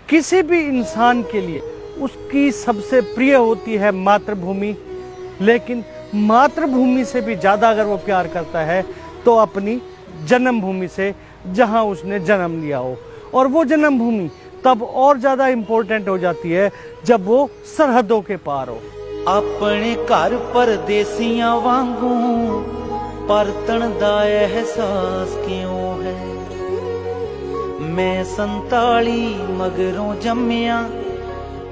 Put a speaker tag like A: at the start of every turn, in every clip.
A: किसी भी इंसान के लिए उसकी सबसे प्रिय होती है मातृभूमि, लेकिन मातृभूमि से भी ज़्यादा अगर वो प्यार करता है तो अपनी जन्मभूमि से, जहाँ उसने जन्म लिया हो। और वो जन्मभूमि तब और ज़्यादा इम्पोर्टेंट हो जाती है जब वो सरहदों के पार हो।
B: अपने घर परदेसियां वांगू परतन दा एहसास क्यों है। मैं 47 मगरों जम्मिया,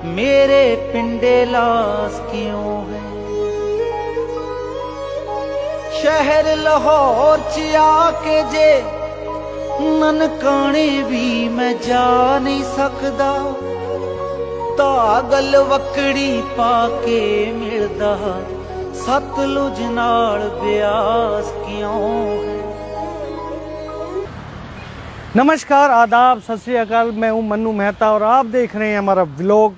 B: मेरे पिंडे लास क्यों है। शहर लाहौर च आके जे ननकाने भी मैं जा नहीं सकदा, तागल वकड़ी पाके मिलदा सतलुज नाल ब्यास क्यों है।
A: नमस्कार, आदाब, सत श्री अकाल। मैं हूं मन्नू मेहता और आप देख रहे हैं हमारा व्लॉग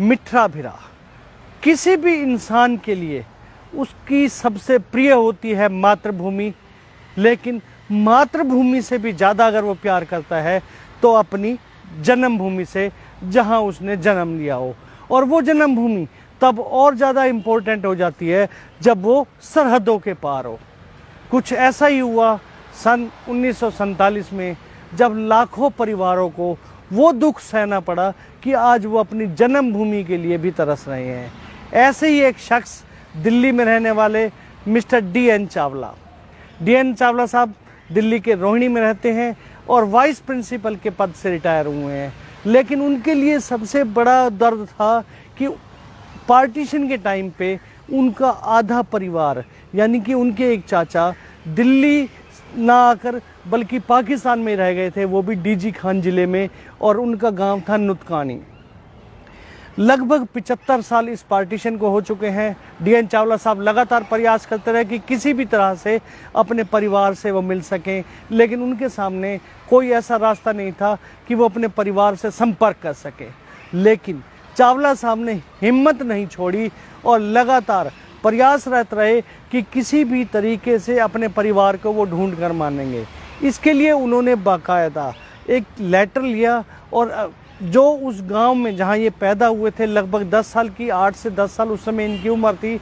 A: मिठरा भिरा। किसी भी इंसान के लिए उसकी सबसे प्रिय होती है मातृभूमि, लेकिन मातृभूमि से भी ज़्यादा अगर वो प्यार करता है तो अपनी जन्मभूमि से, जहाँ उसने जन्म लिया हो। और वो जन्मभूमि तब और ज़्यादा इम्पोर्टेंट हो जाती है जब वो सरहदों के पार हो। कुछ ऐसा ही हुआ सन 1947 में, जब लाखों परिवारों को वो दुख सहना पड़ा कि आज वो अपनी जन्मभूमि के लिए भी तरस रहे हैं। ऐसे ही एक शख्स दिल्ली में रहने वाले mister DN Chawla. DN Chawla साहब दिल्ली के रोहिणी में रहते हैं और वाइस प्रिंसिपल के पद से रिटायर हुए हैं। लेकिन उनके लिए सबसे बड़ा दर्द था कि पार्टीशन के टाइम पे उनका आधा परिवार, यानी कि उनके एक चाचा, दिल्ली ना आकर बल्कि पाकिस्तान में रह गए थे, वो भी DG खान ज़िले में, और उनका गांव था नुतकानी। लगभग 75 साल इस पार्टीशन को हो चुके हैं। DN चावला साहब लगातार प्रयास करते रहे कि किसी भी तरह से अपने परिवार से वो मिल सकें, लेकिन उनके सामने कोई ऐसा रास्ता नहीं था कि वो अपने परिवार से संपर्क कर सके। लेकिन चावला साहब ने हिम्मत नहीं छोड़ी और लगातार प्रयासरत रहे कि किसी भी तरीके से अपने परिवार को वो ढूंढ कर मानेंगे। इसके लिए उन्होंने बाकायदा एक लेटर लिया और जो उस गांव में जहां ये पैदा हुए थे, लगभग 10 साल की, 8 से 10 साल उस समय इनकी उम्र थी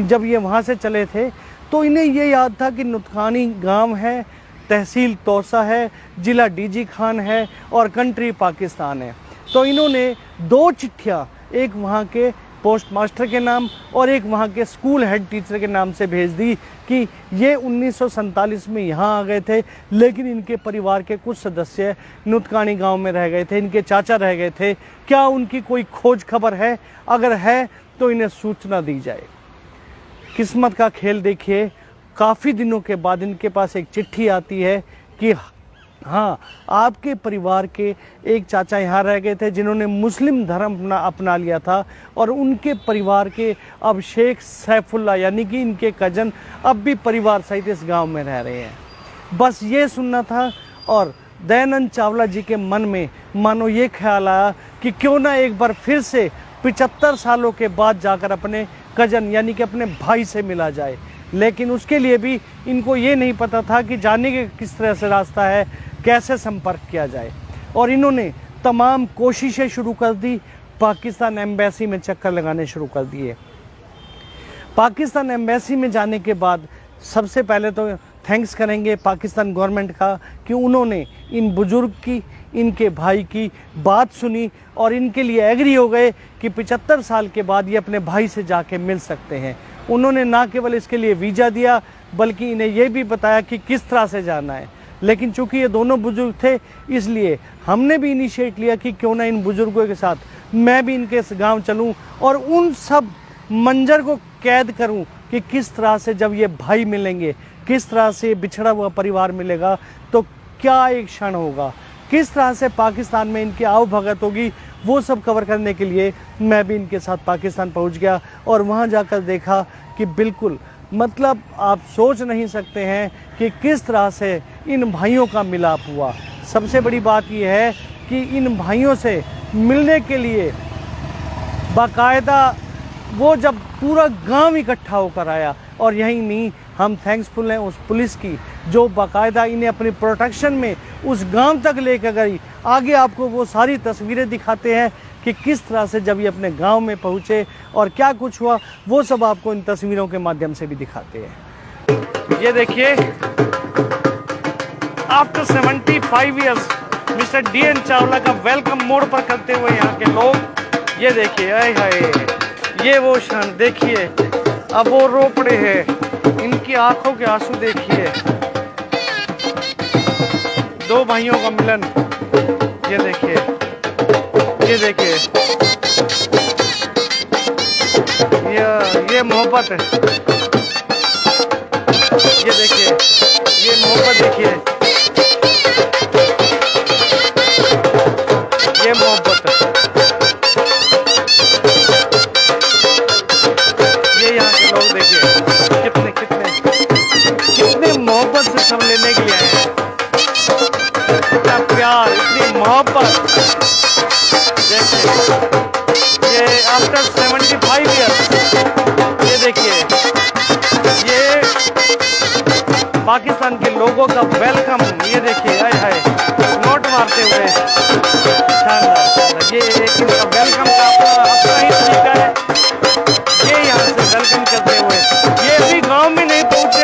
A: जब ये वहां से चले थे, तो इन्हें ये याद था कि नुतकानी गांव है, तहसील तौसा है, ज़िला DG खान है और कंट्री पाकिस्तान है। तो इन्होंने 2 चिट्ठियाँ, एक वहाँ के पोस्ट मास्टर के नाम और एक वहाँ के स्कूल हेड टीचर के नाम से भेज दी कि ये 1947 में यहाँ आ गए थे, लेकिन इनके परिवार के कुछ सदस्य नुतकानी गांव में रह गए थे, इनके चाचा रह गए थे, क्या उनकी कोई खोज खबर है? अगर है तो इन्हें सूचना दी जाए। किस्मत का खेल देखिए, काफ़ी दिनों के बाद इनके पास एक चिट्ठी आती है कि हाँ, आपके परिवार के एक चाचा यहाँ रह गए थे जिन्होंने मुस्लिम धर्म अपना लिया था, और उनके परिवार के अब शेख सैफुल्ला यानी कि इनके कजन अब भी परिवार सहित इस गांव में रह रहे हैं। बस ये सुनना था और दयानंद चावला जी के मन में मानो ये ख्याल आया कि क्यों ना एक बार फिर से 75 सालों के बाद जाकर अपने कजन यानी कि अपने भाई से मिला जाए। लेकिन उसके लिए भी इनको ये नहीं पता था कि जाने के किस तरह से रास्ता है, कैसे संपर्क किया जाए। और इन्होंने तमाम कोशिशें शुरू कर दी, पाकिस्तान एम्बेसी में चक्कर लगाने शुरू कर दिए। पाकिस्तान एम्बेसी में जाने के बाद सबसे पहले तो थैंक्स करेंगे पाकिस्तान गवर्नमेंट का कि उन्होंने इन बुजुर्ग की, इनके भाई की बात सुनी और इनके लिए एग्री हो गए कि 75 साल के बाद ये अपने भाई से जाके मिल सकते हैं। उन्होंने ना केवल इसके लिए वीज़ा दिया बल्कि इन्हें यह भी बताया कि किस तरह से जाना है। लेकिन चूंकि ये दोनों बुजुर्ग थे, इसलिए हमने भी इनिशिएट लिया कि क्यों ना इन बुजुर्गों के साथ मैं भी इनके गांव चलूं और उन सब मंजर को कैद करूं कि किस तरह से जब ये भाई मिलेंगे, किस तरह से बिछड़ा हुआ परिवार मिलेगा तो क्या एक क्षण होगा, किस तरह से पाकिस्तान में इनकी आवभगत होगी, वो सब कवर करने के लिए मैं भी इनके साथ पाकिस्तान पहुंच गया। और वहां जाकर देखा कि बिल्कुल मतलब आप सोच नहीं सकते हैं कि किस तरह से इन भाइयों का मिलाप हुआ। सबसे बड़ी बात यह है कि इन भाइयों से मिलने के लिए बाकायदा वो जब पूरा गांव इकट्ठा होकर आया, और यही नहीं, हम थैंक्सफुल हैं उस पुलिस की जो बाकायदा इन्हें अपनी प्रोटेक्शन में उस गांव तक लेकर गई। आगे आपको वो सारी तस्वीरें दिखाते हैं कि किस तरह से जब ये अपने गांव में पहुंचे और क्या कुछ हुआ, वो सब आपको इन तस्वीरों के माध्यम से भी दिखाते हैं। ये देखिए, after 75 years mister DN Chawla का वेलकम मोड़ पर करते हुए यहाँ के लोग। ये देखिए, आए हाय, ये वो क्षण देखिए, अब वो रो पड़े हैं, इनकी आंखों के आंसू देखिए, दो भाइयों का मिलन। ये देखिए, ये देखिए, ये मोहब्बत है। ये देखिए, ये मोहब्बत देखिए, ये मोहब्बत है। ये यहाँ के लोग देखिए कितने कितने मोहब्बत से सब लेने के लिए आए हैं। इतना प्यार, इतनी मोहब्बत। देखिए, ये आफ्टर 75 ईयर्स, ये देखिए, ये पाकिस्तान के लोगों का वेलकम। ये देखिए, आए हाय, नोट मारते हुए, शानदार शानदार। ये एक इनका वेलकम का अपना ही तरीका है। ये यहाँ से वेलकम करते हुए, ये अभी गांव में नहीं पहुंचे,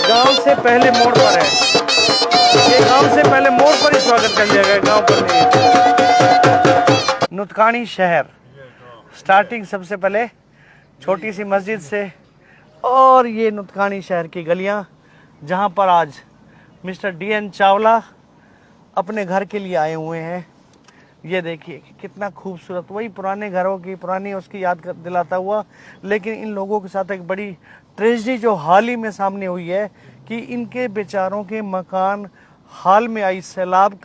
A: गांव से पहले मोड़ पर है। ये गांव से पहले मोड़ पर ही स्वागत कर लिया गया, गांव पर नहीं। नुतकानी शहर स्टार्टिंग सबसे पहले छोटी सी मस्जिद से, और ये नुतकानी शहर की गलियां जहां पर आज मिस्टर DN चावला अपने घर के लिए आए हुए हैं। ये देखिए कितना खूबसूरत, वही पुराने घरों की पुरानी उसकी याद दिलाता हुआ। लेकिन इन लोगों के साथ एक बड़ी ट्रेजेडी जो हाल ही में सामने हुई है कि इनके बेचारों के मकान हाल में आई सैलाब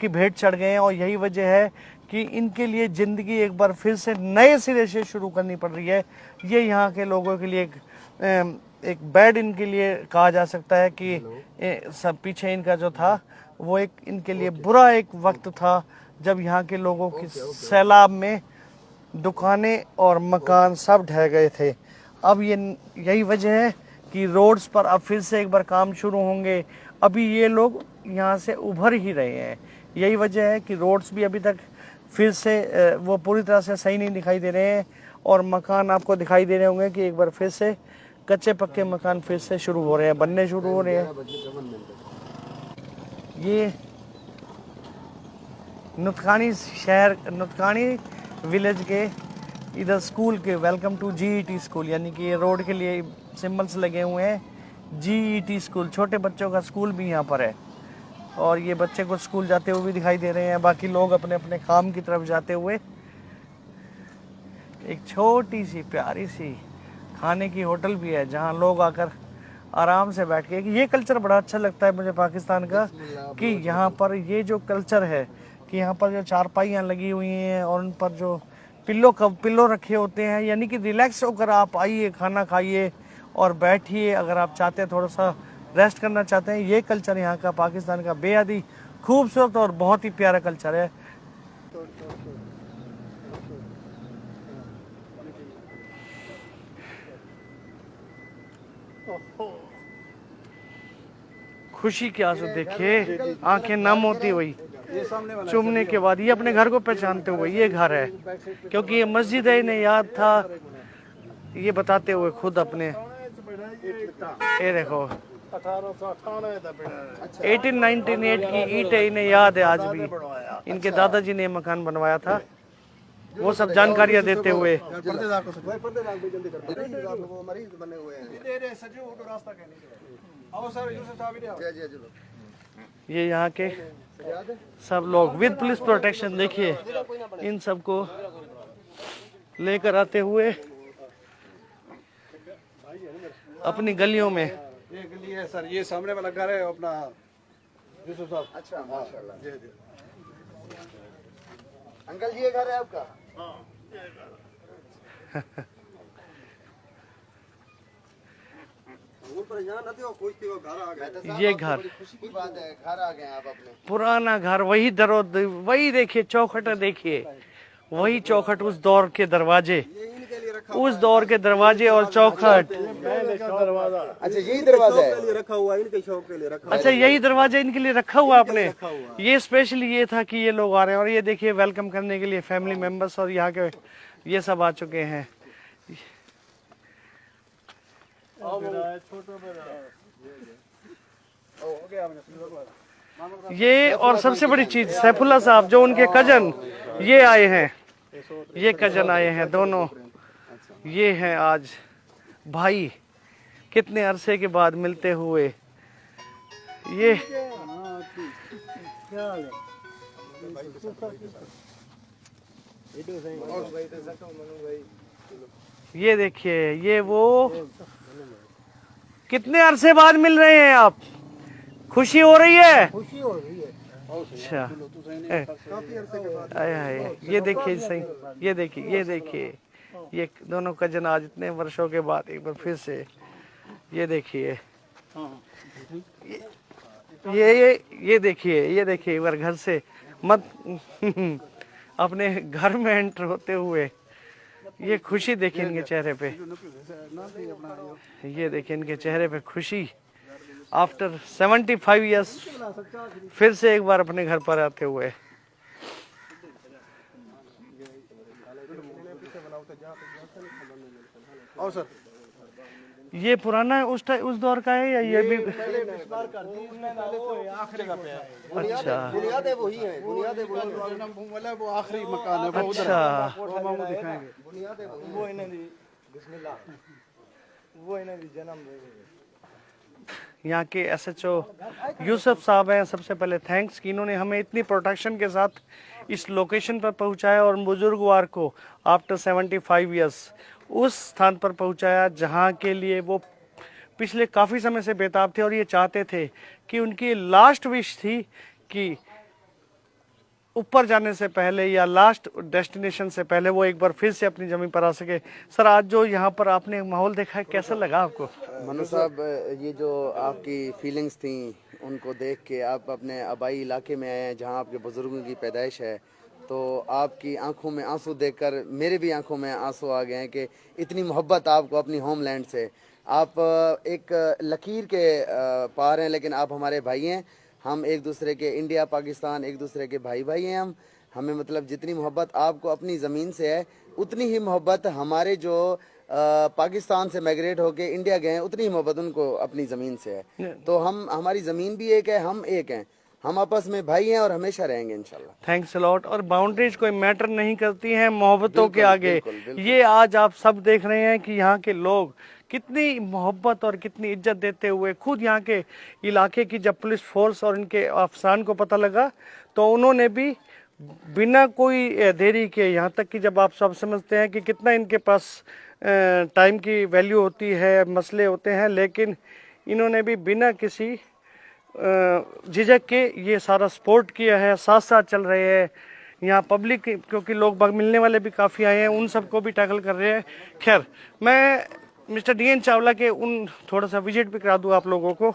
A: की भेंट चढ़ गए हैं, और यही वजह है कि इनके लिए ज़िंदगी एक बार फिर से नए सिरे से शुरू करनी पड़ रही है। ये यहाँ के लोगों के लिए एक बैड इनके लिए कहा जा सकता है कि सब पीछे इनका जो था वो एक इनके लिए बुरा एक वक्त था, जब यहाँ के लोगों की सैलाब में दुकानें और मकान सब ढह गए थे। अब यही वजह है कि रोड्स पर अब फिर से एक बार काम शुरू होंगे। अभी ये लोग यहाँ से उभर ही रहे हैं। यही वजह है कि रोड्स भी अभी तक फिर से वो पूरी तरह से सही नहीं दिखाई दे रहे हैं, और मकान आपको दिखाई दे रहे होंगे कि एक बार फिर से कच्चे पक्के मकान फिर से शुरू हो रहे हैं, बनने शुरू हो रहे हैं। ये नुतकानी शहर, नुतकानी विलेज के इधर स्कूल के वेलकम टू GET स्कूल, यानी कि ये रोड के लिए सिंबल्स लगे हुए हैं। GET स्कूल, छोटे बच्चों का स्कूल भी यहाँ पर है, और ये बच्चे को स्कूल जाते हुए भी दिखाई दे रहे हैं, बाकी लोग अपने अपने काम की तरफ जाते हुए। एक छोटी सी प्यारी सी खाने की होटल भी है जहाँ लोग आकर आराम से बैठ के, ये कल्चर बड़ा अच्छा लगता है मुझे पाकिस्तान का, कि यहाँ पर ये जो कल्चर है कि यहाँ पर जो चारपाइयाँ लगी हुई हैं और उन पर जो पिल्लो रखे होते हैं, यानी कि रिलैक्स होकर आप आइए, खाना खाइए और बैठिए। अगर आप चाहते हैं थोड़ा सा रेस्ट करना चाहते हैं, ये कल्चर यहाँ का पाकिस्तान का बेहद ही खूबसूरत और बहुत ही प्यारा कल्चर है। खुशी के आंसू देखिए, आंखें नम होती हुई चूमने के बाद। ये अपने घर को पहचानते हुए, ये घर है क्योंकि ये मस्जिद है, इन्हें याद था, ये बताते हुए खुद अपने। ये देखो 1898 की ईंट है, इन्हें याद है आज भी। इनके दादाजी ने मकान बनवाया था, वो सब जानकारियां देते हुए। ये यहाँ के सब लोग विद पुलिस प्रोटेक्शन, देखिए इन सबको लेकर आते हुए अपनी गलियों में।
C: ये गली है सर, ये सामने वाला घर है अपना यूसुफ साहब। अच्छा माशाल्लाह। जी जी अंकल जी, ये घर है आपका? हाँ, ये घर।
A: ये घर,
C: खुशी की बात है, घर आ गए आप अपने।
A: पुराना घर, वही वही देखिए चौखट देखिए, वही चौखट, उस दौर के दरवाजे।
C: ये इनके लिए
A: उस दौर के दरवाजे और चौखट।
D: अच्छा यही दरवाजा है,
C: रखा हुआ इनके शौक के लिए रखा
A: अच्छा यही दरवाजा इनके लिए रखा हुआ आपने। ये स्पेशली ये था कि ये लोग आ रहे हैं और ये देखिए वेलकम करने के लिए फैमिली मेंबर्स और यहाँ के ये सब आ चुके हैं। ये और सबसे बड़ी चीज सैफुल्ला साहब जो उनके कजन ये आए हैं, ये कजन आए हैं दोनों, ये हैं आज भाई कितने अरसे के बाद मिलते हुए। ये देखिए ये वो कितने अरसे बाद मिल रहे हैं आप, खुशी हो रही है?
E: खुशी हो रही है।
A: अच्छा आए हाय, ये देखिए सही, ये देखिए ये दोनों कजन आज इतने वर्षों के बाद एक बार फिर से ये देखिए ये देखिए एक बार घर से मत अपने घर में एंटर होते हुए ये खुशी देखिए इनके चेहरे पे, ये देखिए इनके चेहरे पे खुशी आफ्टर 75 इयर्स फिर से एक बार अपने घर पर आते हुए।
C: और सर
A: ये पुराना है उस दौर का है या ये भी? अच्छा
D: बुनियादें वही हैं, बुनियादें वही हैं।
C: वो आखिरी मकान है, वो उधर
A: अच्छा
C: वो दिखाएंगे।
D: बुनियादें वही हैं।
E: वो इन्हें दी बिस्मिल्लाह, वो इन्हें दी जन्म दे।
A: यहाँ के SHO यूसुफ साहब हैं, सबसे पहले थैंक्स कि इन्होंने हमें इतनी प्रोटेक्शन के साथ इस लोकेशन पर पहुँचाया और बुजुर्गवार को आफ्टर 75 इयर्स उस स्थान पर पहुँचाया जहाँ के लिए वो पिछले काफ़ी समय से बेताब थे और ये चाहते थे कि उनकी लास्ट विश थी कि ऊपर जाने से पहले या लास्ट डेस्टिनेशन से पहले वो एक बार फिर से अपनी जमीन पर आ सके। सर आज जो यहाँ पर आपने माहौल देखा है कैसा लगा आपको?
D: मनु साहब, ये जो आपकी फीलिंग्स थी उनको देख के, आप अपने आबाई इलाके में आए हैं जहाँ आपके बुजुर्गों की पैदाइश है, तो आपकी आंखों में आंसू देखकर मेरे भी आंखों में आंसू आ गए हैं कि इतनी मोहब्बत आपको अपनी होमलैंड से। आप एक लकीर के पार हैं, लेकिन आप हमारे भाई हैं। हम एक दूसरे के, इंडिया पाकिस्तान एक दूसरे के भाई भाई हैं। हमें मतलब जितनी मोहब्बत आपको अपनी ज़मीन से है उतनी ही मोहब्बत हमारे जो पाकिस्तान से माइग्रेट होके इंडिया गए हैं उतनी ही मोहब्बत उनको अपनी ज़मीन से है। तो हमारी ज़मीन भी एक है, हम एक हैं, हम आपस में भाई हैं और हमेशा रहेंगे इंशाल्लाह।
A: Thanks a lot. और बाउंड्रीज कोई मैटर नहीं करती हैं मोहब्बतों के आगे। ये आज आप सब देख रहे हैं कि यहाँ के लोग कितनी मोहब्बत और कितनी इज्जत देते हुए, खुद यहाँ के इलाके की जब पुलिस फोर्स और इनके अफसरान को पता लगा तो उन्होंने भी बिना कोई देरी के, यहाँ तक कि जब आप सब समझते हैं कि कितना इनके पास टाइम की वैल्यू होती है, मसले होते हैं, लेकिन इन्होंने भी बिना किसी झिझक के ये सारा सपोर्ट किया है, साथ साथ चल रहे हैं। यहाँ पब्लिक क्योंकि लोग मिलने वाले भी काफ़ी आए हैं, उन सबको भी टैकल कर रहे हैं। खैर मैं मिस्टर DN चावला के उन थोड़ा सा विजिट भी करा दूँ आप लोगों को।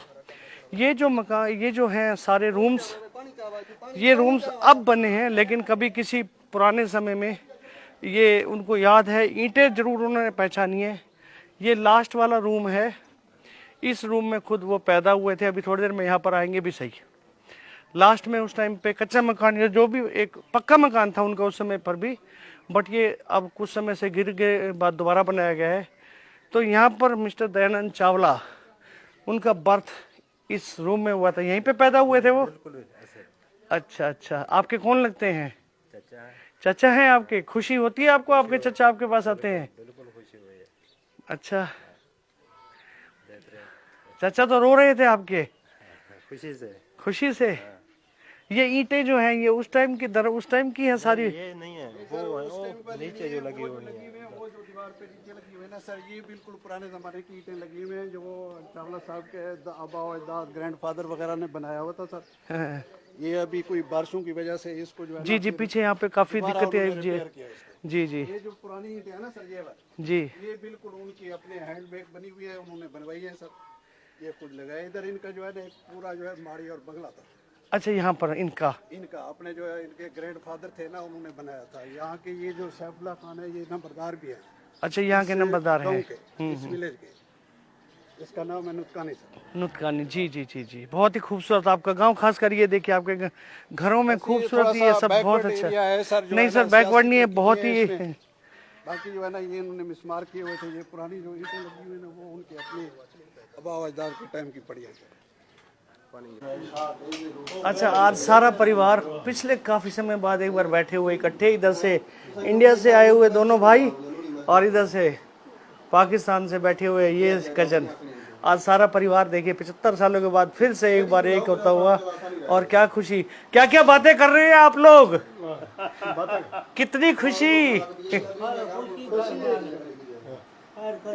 A: ये जो मकान, ये जो हैं सारे रूम्स, ये रूम्स अब बने हैं, लेकिन कभी किसी पुराने समय में ये उनको याद है, ईंटें जरूर उन्होंने पहचानी है। ये लास्ट वाला रूम है, इस रूम में खुद वो पैदा हुए थे। अभी थोड़ी देर में यहाँ पर आएंगे भी सही। लास्ट में उस टाइम पे कच्चा मकान या जो भी एक पक्का मकान था उनका उस समय पर भी, बट ये अब कुछ समय से गिर के बाद दोबारा बनाया गया है। तो यहाँ पर मिस्टर दयानंद चावला, उनका बर्थ इस रूम में हुआ था, यहीं पे पैदा हुए थे वो? अच्छा अच्छा, आपके कौन लगते हैं? चाचा हैं आपके? खुशी होती है आपको आपके चाचा आपके पास आते हैं? अच्छा, चाचा तो रो रहे थे आपके खुशी से। ये ईंटें जो हैं ये उस टाइम की है सारी?
E: ये नहीं है, वो नीचे जो लगी हुई है,
C: वो जो दीवार पे नीचे लगी हुई है ना सर, ये बिल्कुल पुराने जमाने की ईंटें लगी हुई हैं जो वो चावला साहब के आबा अजदाद ग्रैंडफादर वगैरह ने बनाया हुआ था सर।
A: हाँ।
C: ये अभी कोई बारिशों की वजह से इसको जो है
A: जी जी, पीछे यहाँ पे काफी दिक्कतें हैं जी जी।
C: ये जो पुरानी ईंटें है ना सर, ये
A: जी,
C: ये बिल्कुल उनकी अपने हैंडमेड बनी हुई है, उन्होंने बनवाई है सर। ये खुद लगाया। इधर इनका जो है ना पूरा जो है माड़ी और बंगला था।
A: अच्छा, यहाँ पर इनका
C: अपने जो है इनके ग्रैंडफादर थे ना, उन्होंने बनाया था। यहाँ के ये जो सैफुल्ला खान है ये नंबरदार भी है।
A: अच्छा, यहाँ के नंबरदार हैं।
C: गांव के, इस विलेज के। इसका नाम है नुतकानी सर।
A: नुतकानी, जी जी जी जी। बहुत ही खूबसूरत आपका गांव, खास कर ये देखिए आपके घरों में खूबसूरत, ये सब बहुत अच्छा। नहीं सर, बैकवर्ड नहीं है, बहुत ही।
C: बाकी जो है ना, ये इन्होंने मिसमार किए हुए थे। ये पुरानी जो ईंटें लगी हुई है ना, वो उनके अपने आबा अजदाद के टाइम की पड़ी है।
A: अच्छा, आज सारा परिवार पिछले काफी समय बाद एक बार बैठे हुए इकट्ठे, इधर से इंडिया से आए हुए दोनों भाई और इधर से पाकिस्तान से बैठे हुए ये कजन। आज सारा परिवार देखिए 75 सालों के बाद फिर से एक बार एक होता हुआ, और क्या खुशी, क्या क्या बातें कर रहे हैं आप लोग, कितनी खुशी।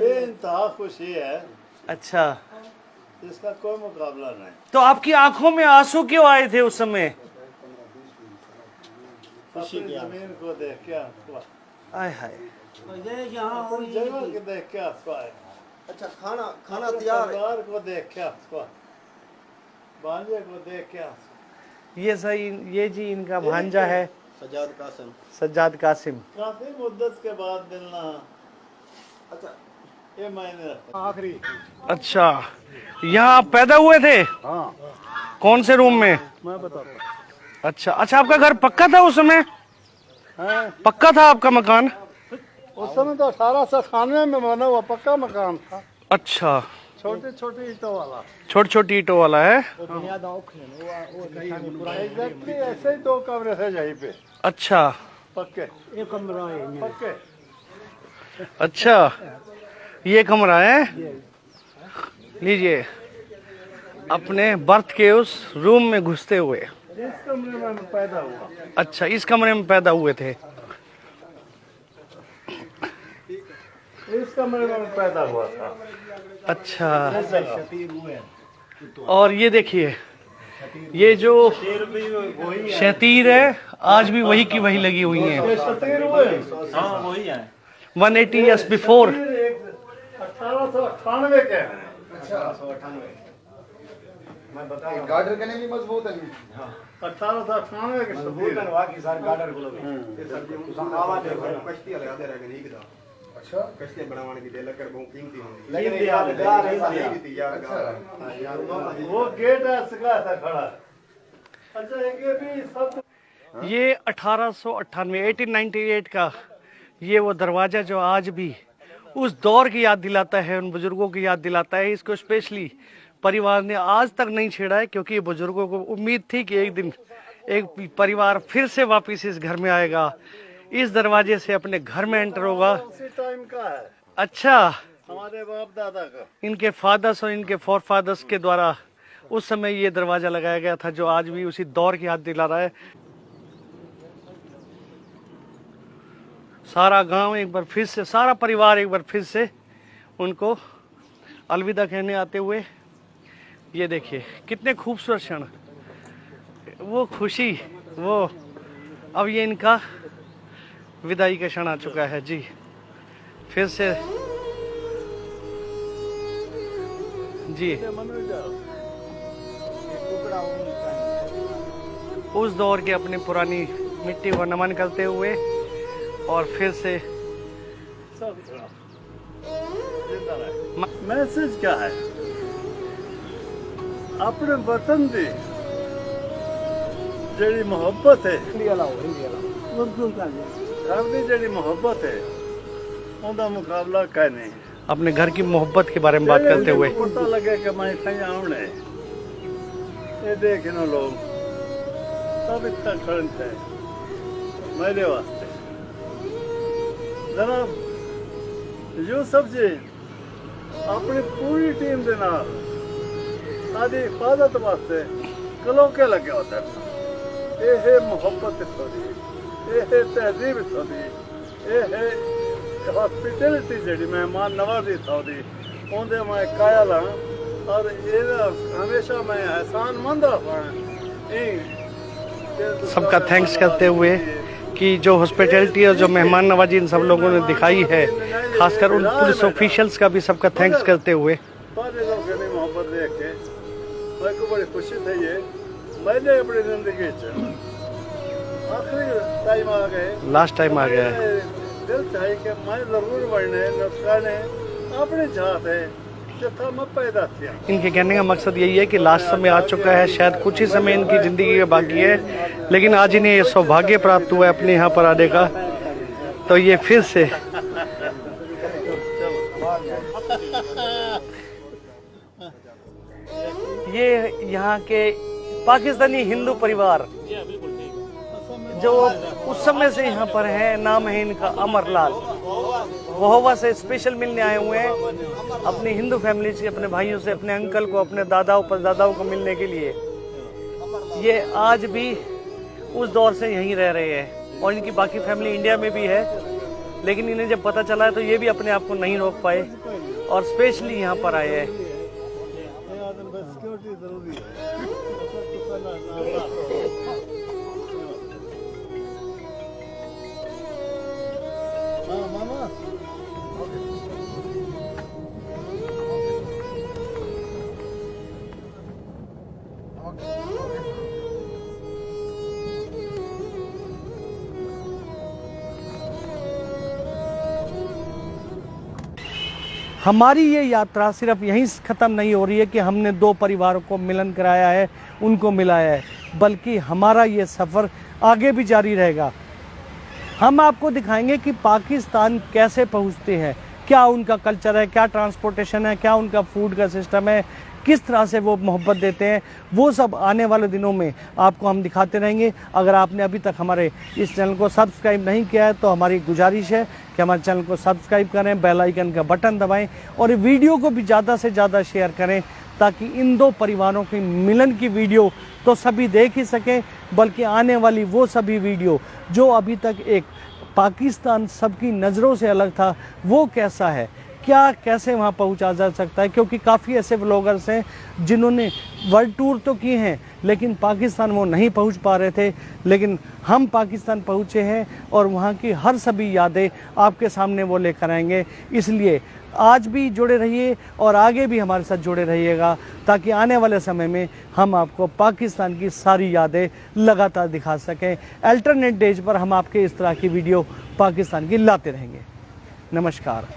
F: इंतहा खुशी है,
A: अच्छा,
F: इसका कोई मुकाबला नहीं।
A: तो आपकी आंखों में आंसू क्यों आए थे उस समय?
F: अपनी जमीन को देख के आंसू आए,
A: आय हाय,
F: अपनी जगह को देख के आंसू आए,
E: अच्छा, खाना तैयार है।
F: परिवार को देख के आंसू आए, भांजे को देख के आंसू।
A: ये सही, ये जी इनका भांजा है
E: सज्जाद कासिम।
A: सज्जाद कासिम।
F: काफी मुद्दत के बाद मिलना,
E: अच्छा,
F: ये मायने रखता।
C: आखिरी।
A: अच्छा, यहाँ आप पैदा हुए थे?
C: हाँ,
A: कौन से रूम में?
C: मैं बताता हूँ।
A: अच्छा अच्छा, आपका घर पक्का था उस समय? पक्का था आपका मकान?
C: उस समय तो 1898 में बना हुआ पक्का मकान था।
A: अच्छा,
C: छोटे छोटे ईंटों वाला।
A: छोटी छोटी ईंटों वाला है।
C: एग्जैक्टली ऐसे ही 2 कमरे थे यहीं पे,
A: अच्छा
C: पक्के। एक कमरा है पक्के।
A: अच्छा, ये कमरा है, लीजिए अपने बर्थ के उस रूम में घुसते हुए।
C: इस कमरे में मैं पैदा हुआ।
A: अच्छा, इस कमरे में पैदा हुए थे।
C: इस कमरे में मैं पैदा हुआ था।
A: अच्छा, और ये देखिए, ये जो शतीर है आज भी वही की वही लगी हुई है। 180 ईयर्स बिफोर।
C: 1898 के हैं।
D: गार्डर के भी मजबूत है।
C: 1898 के शतीर है।
E: अच्छा,
C: वो गेट ऐसे का था खड़ा। अच्छा, ये भी सब
A: ये 1898 1898 का ये वो दरवाजा जो आज भी उस दौर की याद दिलाता है, उन बुजुर्गों की याद दिलाता है। इसको स्पेशली परिवार ने आज तक नहीं छेड़ा है, क्योंकि बुजुर्गों को उम्मीद थी कि एक दिन एक परिवार फिर से वापस इस घर में आएगा, इस दरवाजे से अपने घर में एंटर होगा।
C: उसी टाइम का है,
A: अच्छा,
C: हमारे बाप दादा का।
A: इनके फादर्स और इनके फोर फादर्स के द्वारा उस समय ये दरवाजा लगाया गया था, जो आज भी उसी दौर की याद दिला रहा है। सारा गांव एक बार फिर से, सारा परिवार एक बार फिर से उनको अलविदा कहने आते हुए, ये देखिए कितने खूबसूरत क्षण, वो खुशी, वो अब ये इनका विदाई का क्षण आ चुका है जी। फिर से जी उस दौर के अपनी पुरानी मिट्टी को नमन करते हुए और फिर से
C: मैसेज क्या है? अपने वतन दी जेड़ी मोहब्बत है, घर दी जेड़ी मोहब्बत है, उनका मुकाबला कह नहीं।
A: अपने घर की मोहब्बत के बारे में बात करते हुए
C: पता लगे कि मैं कहीं आने, ये देख ना लोग सब इतना खड़े थे मेरे वास्ते। जनाब यूसुफ जी अपनी पूरी टीम के नाल साडी हिफाजत वास्ते कलोके लगे होते हैं। ये मोहब्बत इतों दी, ये तहजीब इतों दी, ये हॉस्पिटैलिटी जी मेहमान नवाजी इतों दी, उनके मैं कायल हाँ और ये हमेशा मैं एहसानमंद रहा।
A: सबका थैंक्स करते हुए कि जो हॉस्पिटैलिटी और जो मेहमान नवाजी इन सब लोगों ने दिखाई है, खासकर उन पुलिस ऑफिशियल्स का भी सबका थैंक्स करते हुए।
C: सारे लोगों ने मोहब्बत देख के मेरे को बड़ी खुशी थी। ये मैंने अपनी जिंदगी आखिरी टाइम आ गए,
A: लास्ट टाइम आ गया है।
C: दिल चाहिए कि मैं जरूर बढ़ने नुस्खाने अपने जात है जितना मैं पैदा किया।
A: इनके कहने का मकसद यही है कि लास्ट समय आ चुका है, शायद कुछ ही समय इनकी ज़िंदगी के बाकी है, लेकिन आज इन्हें ये सौभाग्य प्राप्त हुआ है अपने यहाँ पर आने का। तो ये फिर से ये यहाँ के पाकिस्तानी हिंदू परिवार जो उस समय से यहाँ पर है, नाम है इनका अमरलाल। वहोवा से स्पेशल मिलने आए हुए हैं अपनी हिंदू फैमिली से, अपने भाइयों से, अपने अंकल को, अपने दादाओं परदादाओं को मिलने के लिए। ये आज भी उस दौर से यहीं रह रहे हैं और इनकी बाकी फैमिली इंडिया में भी है, लेकिन इन्हें जब पता चला है तो ये भी अपने आप को नहीं रोक पाए और स्पेशली यहाँ पर आए हैं।
C: सिक्योरिटी जरूरी है। मामा
A: हमारी ये यात्रा सिर्फ यहीं ख़त्म नहीं हो रही है कि हमने दो परिवारों को मिलन कराया है, उनको मिलाया है, बल्कि हमारा ये सफ़र आगे भी जारी रहेगा। हम आपको दिखाएंगे कि पाकिस्तान कैसे पहुंचते हैं, क्या उनका कल्चर है, क्या ट्रांसपोर्टेशन है, क्या उनका फूड का सिस्टम है, किस तरह से वो मोहब्बत देते हैं, वो सब आने वाले दिनों में आपको हम दिखाते रहेंगे। अगर आपने अभी तक हमारे इस चैनल को सब्सक्राइब नहीं किया है तो हमारी गुजारिश है कि हमारे चैनल को सब्सक्राइब करें, बेल आइकन का बटन दबाएं और वीडियो को भी ज़्यादा से ज़्यादा शेयर करें, ताकि इन दो परिवारों के मिलन की वीडियो तो सभी देख ही सकें, बल्कि आने वाली वो सभी वीडियो जो अभी तक एक पाकिस्तान सबकी नज़रों से अलग था, वो कैसा है, क्या कैसे वहाँ पहुँचा जा सकता है। क्योंकि काफ़ी ऐसे व्लॉगर्स हैं जिन्होंने वर्ल्ड टूर तो किए हैं, लेकिन पाकिस्तान वो नहीं पहुँच पा रहे थे, लेकिन हम पाकिस्तान पहुँचे हैं और वहाँ की हर सभी यादें आपके सामने वो लेकर आएंगे। इसलिए आज भी जुड़े रहिए और आगे भी हमारे साथ जुड़े रहिएगा, ताकि आने वाले समय में हम आपको पाकिस्तान की सारी यादें लगातार दिखा सकें। अल्टरनेट डेज पर हम आपके इस तरह की वीडियो पाकिस्तान की लाते रहेंगे। नमस्कार।